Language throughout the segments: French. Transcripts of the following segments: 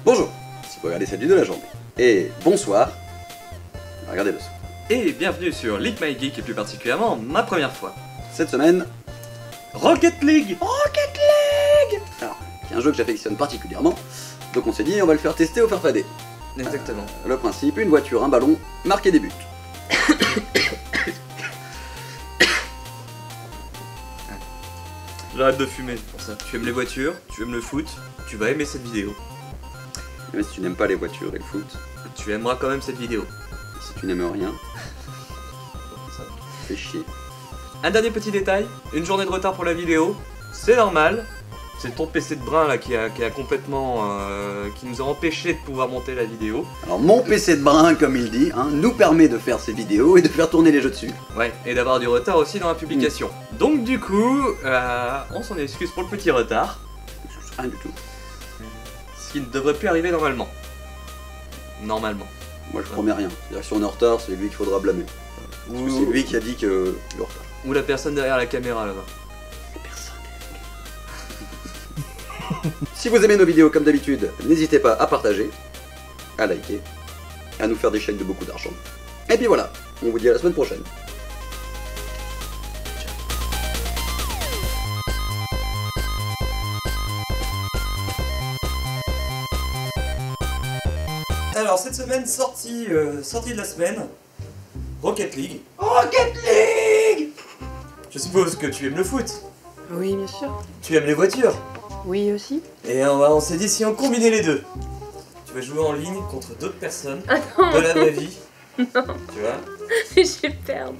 Bonjour, si vous regardez cette vidéo de la journée. Et bonsoir, regardez le soir. Et bienvenue sur League My Geek et plus particulièrement ma première fois. Cette semaine, Rocket League. Rocket League. Alors, c'est un jeu que j'affectionne particulièrement, donc on s'est dit on va le faire tester au Farfadé. Exactement. Le principe, une voiture, un ballon, marquer des buts. J'arrête de fumer pour ça. Tu aimes les voitures, tu aimes le foot, tu vas aimer cette vidéo. Mais si tu n'aimes pas les voitures et le foot, Tu aimeras quand même cette vidéo. si tu n'aimes rien, fais chier. Un dernier petit détail, une journée de retard pour la vidéo, c'est normal. C'est ton PC de brin là qui a complètement... qui nous a empêché de pouvoir monter la vidéo. Alors mon PC de brin, comme il dit, nous permet de faire ces vidéos et de faire tourner les jeux dessus. Ouais, et d'avoir du retard aussi dans la publication. Donc du coup, on s'en excuse pour le petit retard. Rien du tout. Ce qui ne devrait plus arriver normalement. Normalement. Moi je promets rien. C'est-à-dire que si on est en retard, c'est lui qu'il faudra blâmer. Parce que c'est lui qui a dit qu'il est en retard. Ou la personne derrière la caméra là-bas. Si vous aimez nos vidéos comme d'habitude, n'hésitez pas à partager, à liker, à nous faire des chèques de beaucoup d'argent. Et puis voilà, on vous dit à la semaine prochaine. Alors cette semaine, sortie de la semaine, Rocket League. Rocket League! Je suppose que tu aimes le foot, Oui, bien sûr. tu aimes les voitures. Oui, aussi. Et on s'est dit si on combinait les deux. Tu vas jouer en ligne contre d'autres personnes Ah non, de la vraie vie. non, Tu vois? je vais perdre.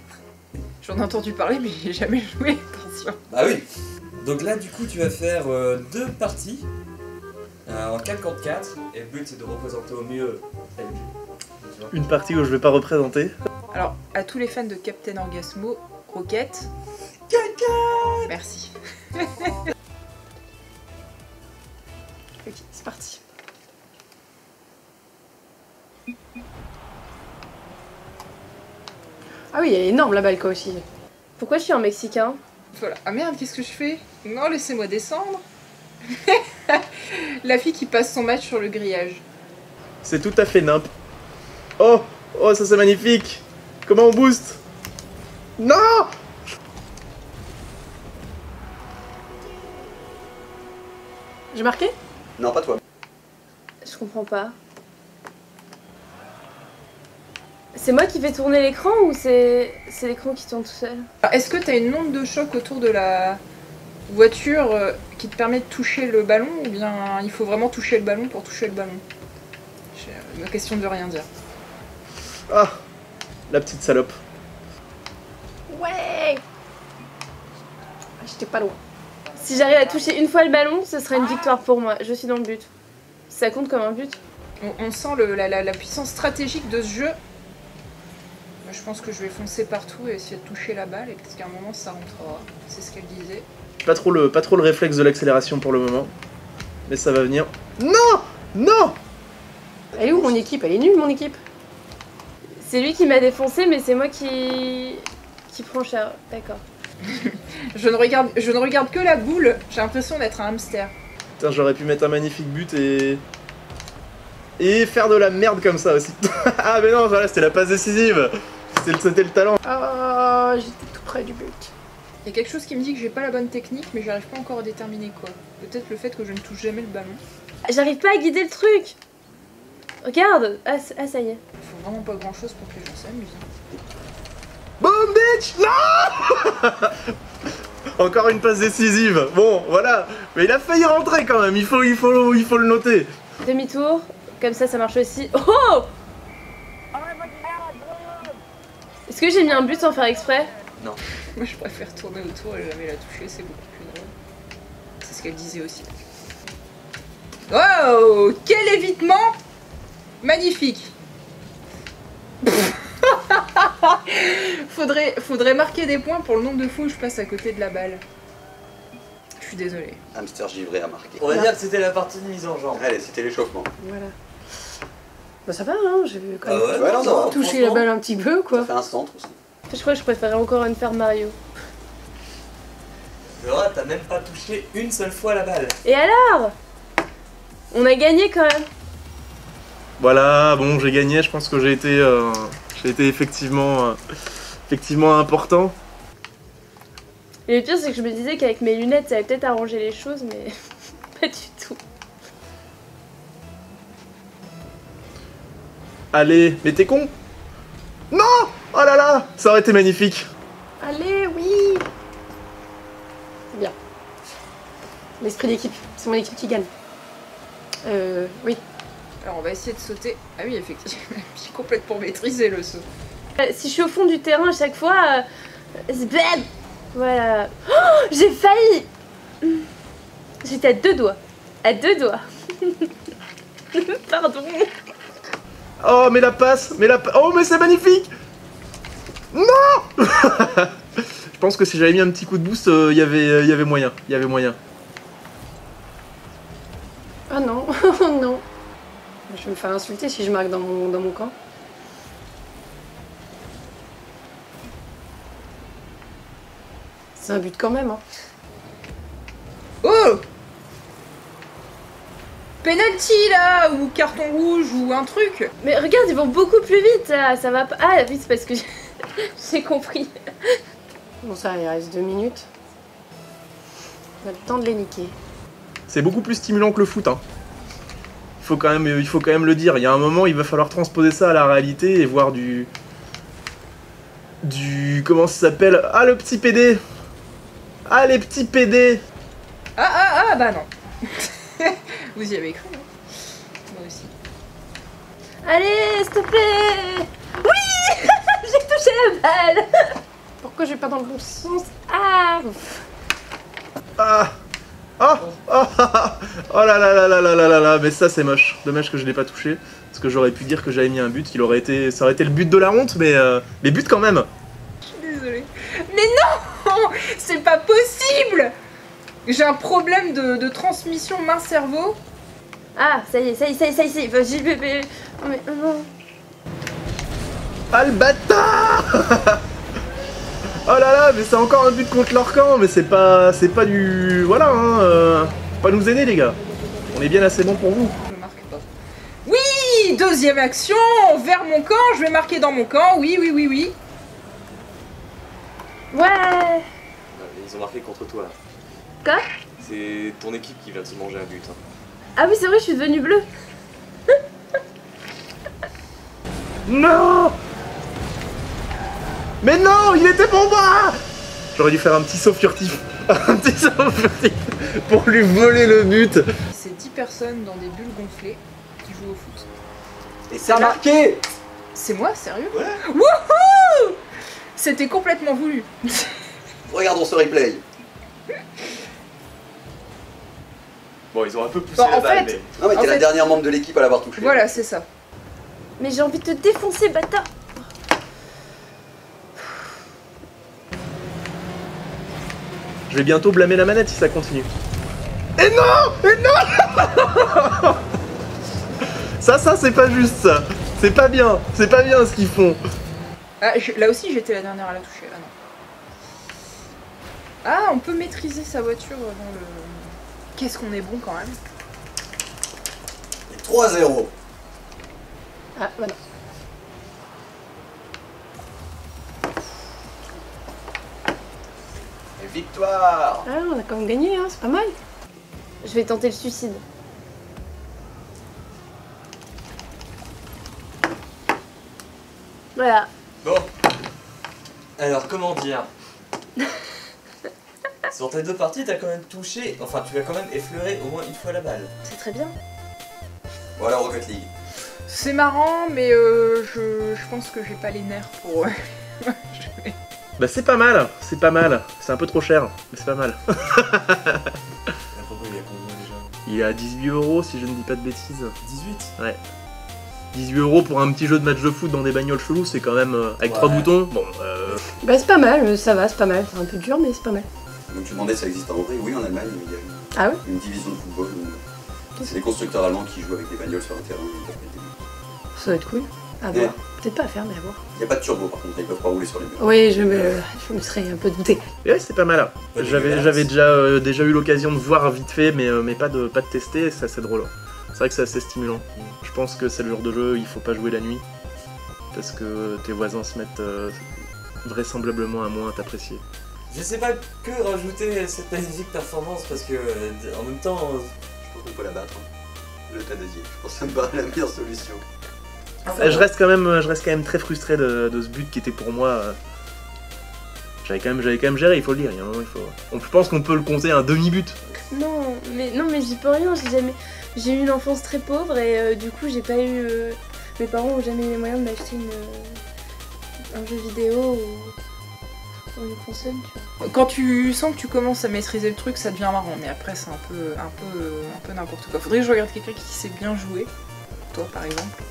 J'en ai entendu parler, mais j'ai jamais joué, attention. Bah oui. Donc là du coup tu vas faire deux parties en 4 contre 4 et le but c'est de représenter au mieux la vie. Tu vois? Une partie où je vais pas représenter. Alors, à tous les fans de Captain Orgasmo, Rocket. Merci. Ok, c'est parti. Ah oui, elle est énorme la balle quoi aussi. Pourquoi je suis en mexicain? Voilà. Ah merde, qu'est-ce que je fais? Non, laissez-moi descendre. La fille qui passe son match sur le grillage. C'est tout à fait nimp. Oh, oh, ça c'est magnifique. Comment on booste? Non! J'ai marqué? Non, pas toi. Je comprends pas. C'est moi qui fais tourner l'écran ou c'est l'écran qui tourne tout seul? Est-ce que t'as une onde de choc autour de la voiture qui te permet de toucher le ballon ou bien il faut vraiment toucher le ballon pour toucher le ballon? Ma question ne veut rien dire. Ah, la petite salope. Ouais! J'étais pas loin. Si j'arrive à toucher une fois le ballon, ce sera une victoire pour moi. Je suis dans le but. Ça compte comme un but? On sent la puissance stratégique de ce jeu. Moi, je pense que je vais foncer partout et essayer de toucher la balle et peut-être qu'à un moment ça rentrera. C'est ce qu'elle disait. Pas trop le réflexe de l'accélération pour le moment. Mais ça va venir. Non! Non! Elle est où mon équipe? Elle est nulle mon équipe. C'est lui qui m'a défoncé mais c'est moi qui prend cher. D'accord. Je ne regarde que la boule. J'ai l'impression d'être un hamster. Putain, j'aurais pu mettre un magnifique but et faire de la merde comme ça aussi. Ah mais non, voilà, c'était la passe décisive. C'était le talent. Oh, j'étais tout près du but. Il y a quelque chose qui me dit que j'ai pas la bonne technique, mais j'arrive pas encore à déterminer quoi. Peut-être le fait que je ne touche jamais le ballon. J'arrive pas à guider le truc. Regarde. Ah, ça y est. Il faut vraiment pas grand chose pour que les gens s'amusent. Boom bitch! Non! Encore une passe décisive. Bon, voilà. Mais il a failli rentrer quand même. Il faut le noter. Demi-tour. Comme ça marche aussi. Oh! Est-ce que j'ai mis un but sans faire exprès? Non. Moi je préfère tourner autour et jamais la toucher, c'est beaucoup plus drôle. C'est ce qu'elle disait aussi. Oh! Quel évitement! Magnifique! Faudrait marquer des points pour le nombre de fois où je passe à côté de la balle. Je suis désolée. Hamster givré à marquer. On va dire que c'était la partie de mise en jambe. Allez, c'était l'échauffement. Voilà. Bah ça va hein, j'ai quand même Ah ouais, Ouais, non, ça va. touché la balle un petit peu Ça quoi. fait un centre aussi. Je crois que je préférais encore une faire Mario. Laura, t'as même pas touché une seule fois la balle. Et alors? On a gagné quand même. Voilà, bon, j'ai gagné, je pense que j'ai été effectivement important. Et le pire, c'est que je me disais qu'avec mes lunettes, ça allait peut-être arranger les choses, mais pas du tout. Allez, mais t'es con? Non! Oh là là! Ça aurait été magnifique. Allez, oui! C'est bien. L'esprit d'équipe, c'est mon équipe qui gagne. Oui. Alors on va essayer de sauter. Ah oui, effectivement, j'ai complètement maîtrisé le saut. Si je suis au fond du terrain à chaque fois, bam! Voilà. Oh, j'ai failli! J'étais à 2 doigts. À 2 doigts. Pardon. Oh, mais la passe! Oh, mais c'est magnifique! Non! Je pense que si j'avais mis un petit coup de boost, il y avait moyen. Il y avait moyen. Ah non, oh non. Je vais me faire insulter si je marque dans mon camp. C'est un but quand même, hein. Oh! Penalty là, ou carton rouge, ou un truc. Mais regarde, ils vont beaucoup plus vite, ça va pas... Ah oui, c'est parce que j'ai compris. Bon ça, il reste 2 minutes. On a le temps de les niquer. C'est beaucoup plus stimulant que le foot, hein. Il faut quand même le dire. Il y a un moment, il va falloir transposer ça à la réalité et voir du... Comment ça s'appelle? Ah, le petit PD! Ah, les petits PD! Ah, bah non. Vous y avez cru, hein? Moi aussi. Allez, s'il te plaît! Oui! J'ai touché la balle! Pourquoi je vais pas dans le bon sens? Ah! Ah! Oh là là là là là là là là, mais ça c'est moche. Dommage que je l'ai pas touché, parce que j'aurais pu dire que j'avais mis un but, ça aurait été le but de la honte, mais buts quand même. Je suis désolée. Mais non! C'est pas possible! J'ai un problème de transmission main-cerveau. Ah, ça y est. Vas-y, bébé. Oh, mais non. Ah le bâtard! Oh là là, mais c'est encore un but contre leur camp, mais c'est pas du... Voilà, hein, faut pas nous aider les gars. On est bien assez bon pour vous. Je marque pas. Oui! Deuxième action! Vers mon camp, je vais marquer dans mon camp. Oui. Ouais! Ils ont marqué contre toi. Quoi? C'est ton équipe qui vient de se manger un but. Hein. Ah oui, c'est vrai, je suis devenue bleue. Non! Mais non, il était pour moi! J'aurais dû faire un petit saut furtif. Un petit saut furtif pour lui voler le but. C'est 10 personnes dans des bulles gonflées qui jouent au foot. Et ça a marqué! C'est moi, sérieux? Ouais. Wouhou! C'était complètement voulu. Regardons ce replay. Bon, ils ont un peu poussé Bon, la en balle, fait- mais... Non mais En t'es la fait- dernière membre de l'équipe à l'avoir touché. Voilà, c'est ça. Mais j'ai envie de te défoncer, bâtard. Je vais bientôt blâmer la manette si ça continue. Et non! Ça c'est pas juste ça. C'est pas bien ce qu'ils font. Ah, là aussi, j'étais la dernière à la toucher. Ah non. Ah, on peut maîtriser sa voiture dans le... Qu'est-ce qu'on est bon quand même. Et 3-0. Ah, voilà. Et victoire! Ah, on a quand même gagné, hein, c'est pas mal. Je vais tenter le suicide. Voilà. Bon. Alors, comment dire? Sur tes 2 parties, t'as quand même touché... Enfin, tu as quand même effleuré au moins une fois la balle. C'est très bien. Voilà Rocket League. C'est marrant, mais je pense que j'ai pas les nerfs pour... Bah c'est pas mal. C'est un peu trop cher, mais c'est pas mal. À propos, il y a combien déjà? Il est à 18 € si je ne dis pas de bêtises. 18? Ouais. 18 € pour un petit jeu de match de foot dans des bagnoles chelous, c'est quand même... avec 3 Ouais. boutons, bon... Bah, c'est pas mal, ça va, c'est pas mal. C'est un peu dur, mais c'est pas mal. Donc tu demandais si ça existe en vrai. Oui, en Allemagne, il y a Ah ouais? une division de football où c'est des constructeurs allemands qui jouent avec des bagnoles sur un terrain. Ça doit être cool. À Ouais. voir. Peut-être pas à faire, mais à voir. Il n'y a pas de turbo par contre, ils peuvent pas rouler sur les murs. Oui, je me serais un peu douté. Et ouais, c'est pas mal. Pas J'avais dégueulasse. déjà eu l'occasion de voir vite fait, mais pas de tester, ça c'est drôle. C'est vrai que c'est assez stimulant. Je pense que c'est le genre de jeu, il faut pas jouer la nuit. Parce que tes voisins se mettent vraisemblablement à moins à t'apprécier. Je sais pas que rajouter cette magnifique performance parce que en même temps. Je pense qu'on peut la battre. L'euthanasie. Je pense que ça me paraît la meilleure solution. Je reste quand même très frustré de ce but qui était pour moi. J'avais quand même géré, il faut le dire. Il y a un moment, je pense qu'on peut le compter un demi-but. Non, mais j'y peux rien. J'ai eu une enfance très pauvre et du coup, j'ai pas eu. Mes parents ont jamais eu les moyens de m'acheter un jeu vidéo ou une console, tu vois. Quand tu sens que tu commences à maîtriser le truc, ça devient marrant, mais après c'est un peu n'importe quoi. Faudrait que je regarde quelqu'un qui sait bien jouer, toi par exemple,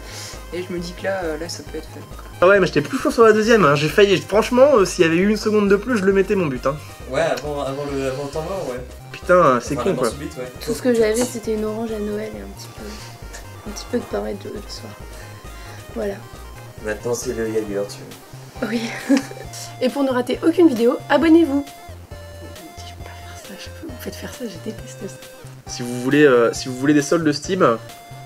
et je me dis que là ça peut être fait. Ah ouais, mais j'étais plus chaud sur la deuxième, hein. J'ai failli, franchement, s'il y avait eu une seconde de plus, je le mettais mon but. Hein. Ouais, avant le temps mort, ouais. Putain, c'est con quoi. Subite, ouais. Tout ce que j'avais, c'était une orange à Noël et un petit peu de pain et le soir. Voilà. Maintenant, c'est le Jaeger, tu vois. Oui. Et pour ne rater aucune vidéo, abonnez-vous. Je peux pas faire ça, chaque fois que vous faites faire ça, je déteste ça. Si vous voulez des soldes de Steam,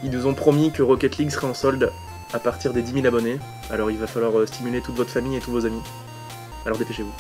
ils nous ont promis que Rocket League serait en solde à partir des 10 000 abonnés. Alors il va falloir stimuler toute votre famille et tous vos amis. Alors dépêchez-vous.